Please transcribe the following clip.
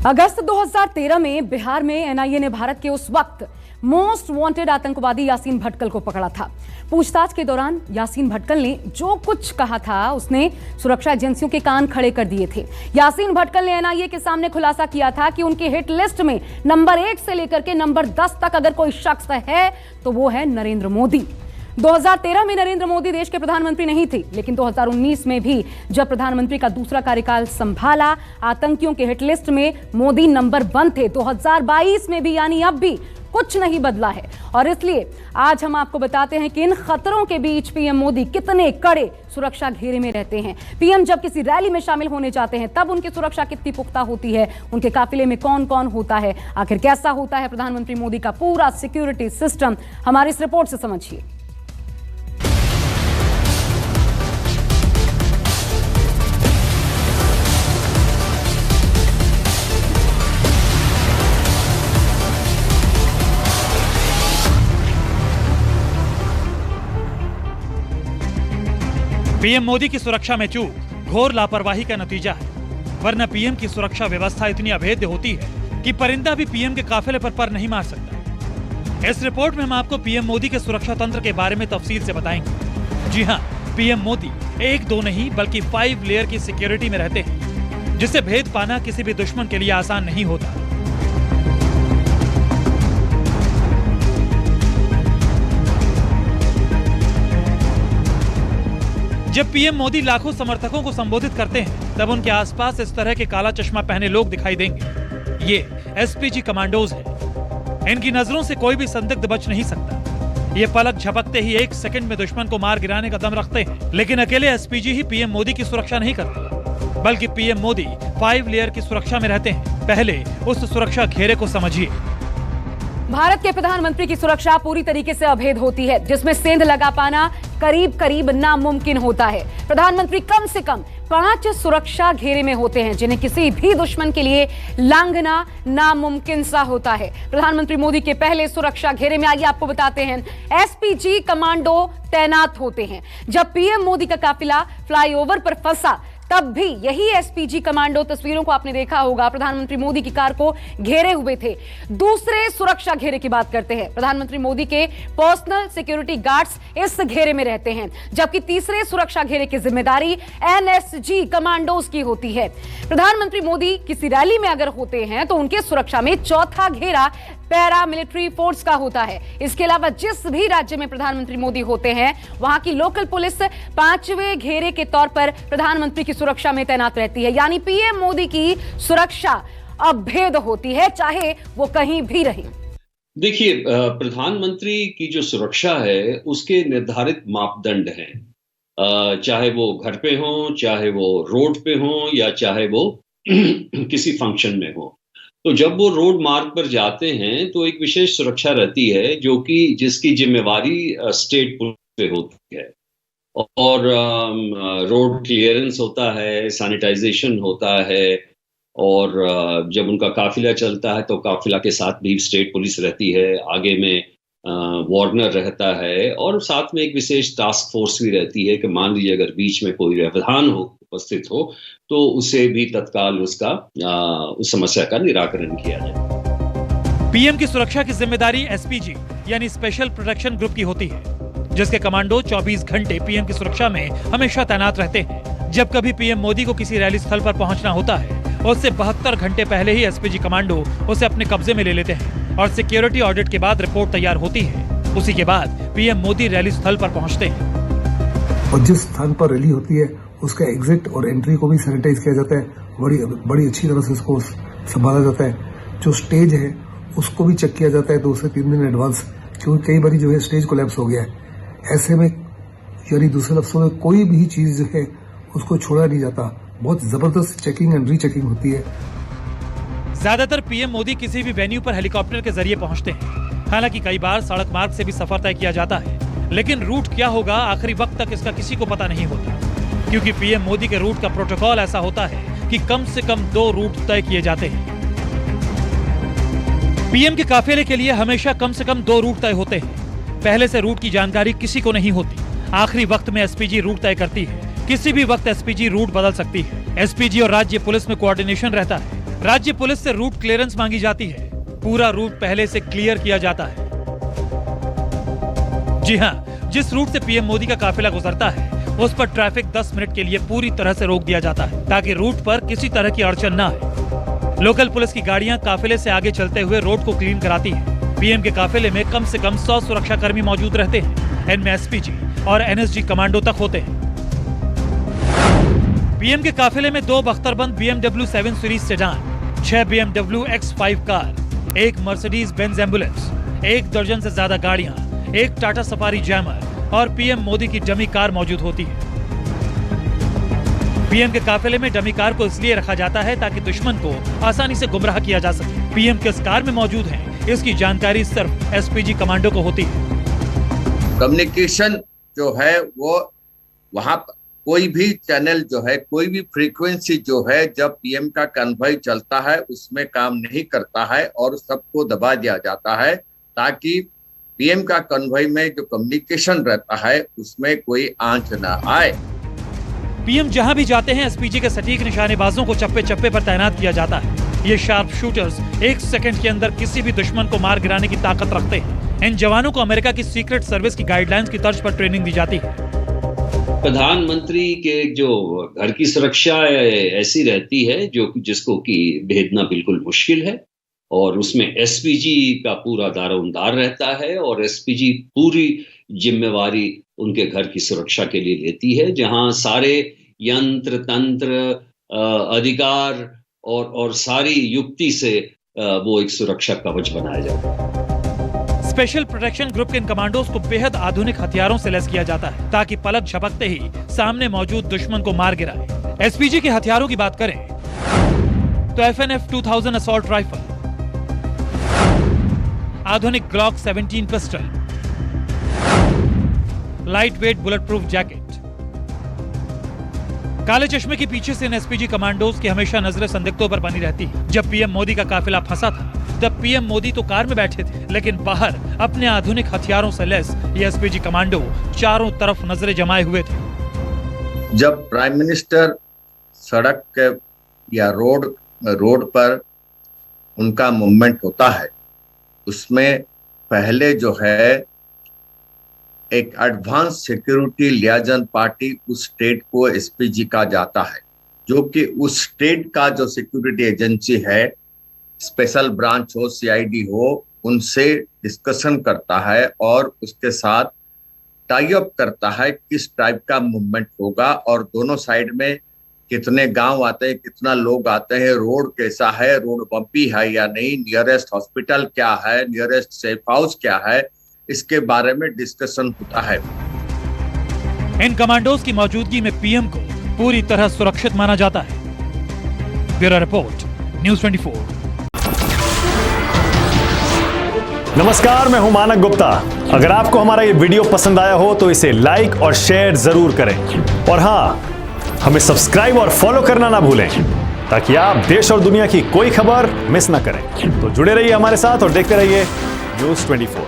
अगस्त 2013 में बिहार में एनआईए ने भारत के उस वक्त मोस्ट वांटेड आतंकवादी यासीन भटकल को पकड़ा था। पूछताछ के दौरान यासीन भटकल ने जो कुछ कहा था उसने सुरक्षा एजेंसियों के कान खड़े कर दिए थे। यासीन भटकल ने एनआईए के सामने खुलासा किया था कि उनकी हिट लिस्ट में नंबर 1 से लेकर के नंबर 10 तक अगर कोई शख्स है तो वो है नरेंद्र मोदी। 2013 में नरेंद्र मोदी देश के प्रधानमंत्री नहीं थे, लेकिन 2019 में भी जब प्रधानमंत्री का दूसरा कार्यकाल संभाला, आतंकियों के हिट लिस्ट में मोदी नंबर 1 थे। 2022 में भी यानी अब भी कुछ नहीं बदला है। और इसलिए आज हम आपको बताते हैं कि इन खतरों के बीच पीएम मोदी कितने कड़े सुरक्षा घेरे में रहते हैं। पीएम जब किसी रैली में शामिल होने जाते हैं तब उनकी सुरक्षा कितनी पुख्ता होती है, उनके काफिले में कौन कौन होता है, आखिर कैसा होता है प्रधानमंत्री मोदी का पूरा सिक्योरिटी सिस्टम, हमारी इस रिपोर्ट से समझिए। पीएम मोदी की सुरक्षा में चूक घोर लापरवाही का नतीजा है, वरना पीएम की सुरक्षा व्यवस्था इतनी अभेद्य होती है कि परिंदा भी पीएम के काफिले पर पर नहीं मार सकता। इस रिपोर्ट में हम आपको पीएम मोदी के सुरक्षा तंत्र के बारे में तफसील से बताएंगे। जी हां, पीएम मोदी 1-2 नहीं बल्कि 5 लेयर की सिक्योरिटी में रहते हैं, जिसे भेद पाना किसी भी दुश्मन के लिए आसान नहीं होता। जब पीएम मोदी लाखों समर्थकों को संबोधित करते हैं तब उनके आसपास इस तरह के काला चश्मा पहने लोग दिखाई देंगे। ये एसपीजी कमांडोज हैं। इनकी नजरों से कोई भी संदिग्ध बच नहीं सकता। ये पलक झपकते ही 1 सेकंड में दुश्मन को मार गिराने का दम रखते हैं। लेकिन अकेले एसपीजी ही पीएम मोदी की सुरक्षा नहीं करते, बल्कि पीएम मोदी 5 लेयर की सुरक्षा में रहते हैं। पहले उस सुरक्षा घेरे को समझिए। भारत के प्रधानमंत्री की सुरक्षा पूरी तरीके से अभेद होती है, जिसमें सेंध लगा पाना करीब करीब नामुमकिन होता है। प्रधानमंत्री कम से कम 5 सुरक्षा घेरे में होते हैं, जिन्हें किसी भी दुश्मन के लिए लांघना नामुमकिन सा होता है। प्रधानमंत्री मोदी के पहले सुरक्षा घेरे में आइए आपको बताते हैं, एसपीजी कमांडो तैनात होते हैं। जब पीएम मोदी का काफिला फ्लाईओवर पर फंसा तब भी यही एसपीजी कमांडो, तस्वीरों को आपने देखा होगा, प्रधानमंत्री मोदी की कार को घेरे हुए थे। दूसरे सुरक्षा घेरे की बात करते हैं। प्रधानमंत्री मोदी के पर्सनल सिक्योरिटी गार्ड्स इस घेरे में रहते हैं, जबकि तीसरे सुरक्षा घेरे की जिम्मेदारी एनएसजी कमांडोज की होती है। प्रधानमंत्री मोदी किसी रैली में अगर होते हैं तो उनके सुरक्षा में चौथा घेरा पैरा मिलिट्री फोर्स का होता है। इसके अलावा जिस भी राज्य में प्रधानमंत्री मोदी होते हैं वहां की लोकल पुलिस 5वें घेरे के तौर पर प्रधानमंत्री की सुरक्षा में तैनात रहती है। यानी पीएम मोदी की सुरक्षा अभेद होती है, चाहे वो कहीं भी रहे। देखिए, प्रधानमंत्री की जो सुरक्षा है उसके निर्धारित मापदंड हैं, चाहे वो घर पे हो, चाहे वो रोड पे हो, या चाहे वो किसी फंक्शन में हो। तो जब वो रोड मार्ग पर जाते हैं तो एक विशेष सुरक्षा रहती है जो कि जिसकी जिम्मेवारी स्टेट पुलिस पे होती है, और रोड क्लियरेंस होता है, सैनिटाइजेशन होता है, और जब उनका काफिला चलता है तो काफिला के साथ भी स्टेट पुलिस रहती है, आगे में वार्नर रहता है, और साथ में एक विशेष टास्क फोर्स भी रहती है कि मान लीजिए अगर बीच में कोई व्यवधान हो उपस्थित हो तो उसे भी तत्काल उस समस्या का निराकरण किया जाए। पीएम की सुरक्षा की जिम्मेदारी एसपीजी यानी स्पेशल प्रोटेक्शन ग्रुप की होती है, जिसके कमांडो 24 घंटे पीएम की सुरक्षा में हमेशा तैनात रहते हैं। जब कभी पीएम मोदी को किसी रैली स्थल पर पहुंचना होता है, उससे 72 घंटे पहले ही एसपीजी कमांडो उसे अपने कब्जे में ले लेते हैं और सिक्योरिटी ऑडिट के बाद रिपोर्ट तैयार होती है। उसी के बाद पीएम मोदी रैली स्थल पर पहुंचते हैं। और जिस स्थान पर रैली होती है उसका एग्जिट और एंट्री को भी सैनिटाइज किया जाता है, बड़ी अच्छी तरह से उसको संभाला जाता है। जो स्टेज है उसको भी चेक किया जाता है 2 से 3 दिन एडवांस, क्योंकि कई बार जो है स्टेज कोलैप्स हो गया है। ऐसे में यानी दूसरे लफ्जों में कोई भी चीज जो है उसको छोड़ा नहीं जाता। बहुत जबरदस्त चेकिंग एंड रीचेकिंग होती है। ज्यादातर पीएम मोदी किसी भी वेन्यू पर हेलीकॉप्टर के जरिए पहुंचते हैं। हालांकि कई बार सड़क मार्ग से भी सफर तय किया जाता है, लेकिन रूट क्या होगा आखिरी वक्त तक इसका किसी को पता नहीं होता, क्योंकि पीएम मोदी के रूट का प्रोटोकॉल ऐसा होता है कि कम से कम 2 रूट तय किए जाते हैं। पीएम के काफिले के लिए हमेशा कम से कम 2 रूट तय होते हैं। पहले से रूट की जानकारी किसी को नहीं होती, आखिरी वक्त में एसपीजी रूट तय करती है। किसी भी वक्त एसपीजी रूट बदल सकती है। एसपीजी और राज्य पुलिस में कोऑर्डिनेशन रहता है। राज्य पुलिस से रूट क्लियरेंस मांगी जाती है। पूरा रूट पहले से क्लियर किया जाता है। जी हां, जिस रूट से पीएम मोदी का काफिला गुजरता है उस पर ट्रैफिक 10 मिनट के लिए पूरी तरह से रोक दिया जाता है ताकि रूट पर किसी तरह की अड़चन न आए। लोकल पुलिस की गाड़ियां काफिले से आगे चलते हुए रोड को क्लीन कराती हैं। पीएम के काफिले में कम से कम 100 सुरक्षाकर्मी मौजूद रहते हैं। इनमें एसपीजी और एनएसजी कमांडो तक होते हैं। पीएम के काफिले में 2 बख्तरबंद BMW 7 series sedan, 6 BMW X5 car, 1 Mercedes Benz ambulance, 1 दर्जन से ज्यादा गाड़ियां, 1 टाटा सफारी जैमर और पीएम मोदी की डमी कार मौजूद होती है। पीएम के काफिले में डमी कार को इसलिए रखा जाता है ताकि दुश्मन को आसानी से गुमराह किया जा सके। पीएम किस कार में मौजूद हैं, इसकी जानकारी सिर्फ एसपीजी कमांडो को होती है। कम्युनिकेशन जो है वो वहां कोई भी चैनल जो है, कोई भी फ्रीक्वेंसी जो है, जब पीएम का कन्वॉय चलता है उसमें काम नहीं करता है और सबको दबा दिया जाता है ताकि पीएम का कन्वॉय में जो कम्युनिकेशन रहता है उसमें कोई आंच न आए। पीएम जहां भी जाते हैं एसपीजी के सटीक निशानेबाजों को चप्पे चप्पे पर तैनात किया जाता है। ये शार्प शूटर्स 1 सेकंड के अंदर किसी भी दुश्मन को मार गिराने की ताकत रखते हैं। इन जवानों को अमेरिका की सीक्रेट सर्विस की गाइडलाइंस की तर्ज पर ट्रेनिंग दी जाती है। प्रधानमंत्री के जो घर की सुरक्षा ऐसी रहती है जिसको कि भेदना बिल्कुल मुश्किल है और उसमें एसपीजी का पूरा दारोमदार रहता है और एसपीजी पूरी जिम्मेवारी उनके घर की सुरक्षा के लिए लेती है, जहां सारे यंत्र तंत्र अधिकार और सारी युक्ति से वो एक सुरक्षा कवच बनाया जाता है। स्पेशल प्रोटेक्शन ग्रुप के इन कमांडोज को बेहद आधुनिक हथियारों से लैस किया जाता है ताकि पलक झपकते ही सामने मौजूद दुश्मन को मार गिराए। एसपीजी के हथियारों की बात करें तो FNF 2000 असॉल्ट राइफल, आधुनिक Glock 17 pistol, light weight bullet proof jacket. काले चश्मे के पीछे से इन एसपीजी कमांडोज की हमेशा नजरें संदिग्धों पर बनी रहती है। जब पीएम मोदी का काफिला फंसा था तब पीएम मोदी तो कार में बैठे थे, लेकिन बाहर अपने आधुनिक हथियारों से लैस ये एसपीजी कमांडो चारों तरफ नजरें जमाए हुए थे। जब प्राइम मिनिस्टर सड़क के या रोड पर उनका मूवमेंट होता है उसमें पहले जो है एक एडवांस सिक्योरिटी लियाजन पार्टी उस स्टेट को एसपीजी का जाता है, जो कि उस स्टेट का जो सिक्योरिटी एजेंसी है, स्पेशल ब्रांच हो, सीआईडी हो, उनसे डिस्कशन करता है और उसके साथ टाई अप करता है किस टाइप का मूवमेंट होगा और दोनों साइड में कितने गांव आते हैं, कितना लोग आते हैं, रोड कैसा है, रोड बम्पी है या नहीं, नियरेस्ट हॉस्पिटल क्या है, नियरेस्ट सेफ हाउस क्या है, इसके बारे में डिस्कशन होता है। इन कमांडोज की मौजूदगी में पीएम को पूरी तरह सुरक्षित माना जाता है। Bureau report, news 24। नमस्कार, मैं हूं मानक गुप्ता। अगर आपको हमारा ये वीडियो पसंद आया हो तो इसे लाइक और शेयर जरूर करें और हाँ, हमें सब्सक्राइब और फॉलो करना ना भूलें ताकि आप देश और दुनिया की कोई खबर मिस ना करें। तो जुड़े रहिए हमारे साथ और देखते रहिए न्यूज़ 24।